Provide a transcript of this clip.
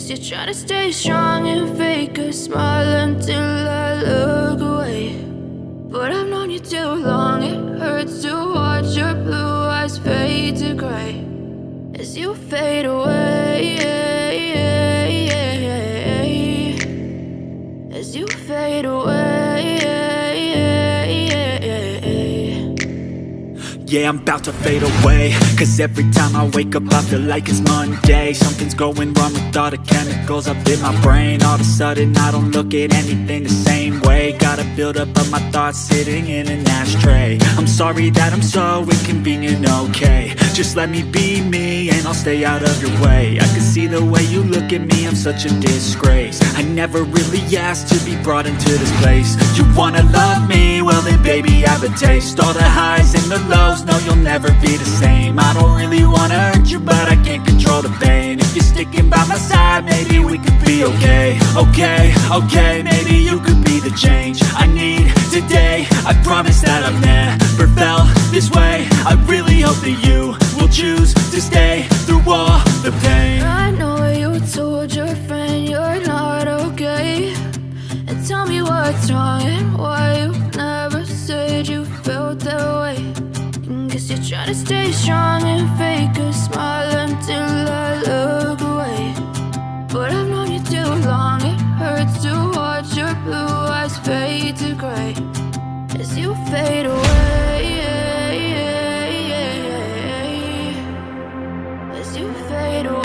Guess you're trying to stay strong and fake a smile until I look away. But I've known you too long, it hurts to watch your blue eyes fade to gray as you fade away, as you fade away. Yeah, I'm about to fade away, cause every time I wake up I feel like it's Monday. Something's going wrong with all the chemicals up in my brain. All of a sudden I don't look at anything the same way. Got a buildup of my thoughts sitting in an ashtray. I'm sorry that I'm so inconvenient, okay. Just let me be me and I'll stay out of your way. I can see the way you look at me, I'm such a disgrace. I never really asked to be brought into this place. You wanna love me? Well then baby have a taste. All the highs and the lows, no, you'll never be the same. I don't really wanna hurt you, but I can't control the pain. If you're sticking by my side, maybe we could be okay. Okay, maybe you could be the change I need today. I promise that I've never felt this way. I really hope that you will choose to stay through all the pain. I know you told your friend you're not okay, and tell me what's wrong and why you never said you felt that way. Guess you're trying to stay strong and fake a smile until I look away. But I've known you too long, it hurts to watch your blue eyes fade to gray as you fade away, as you fade away.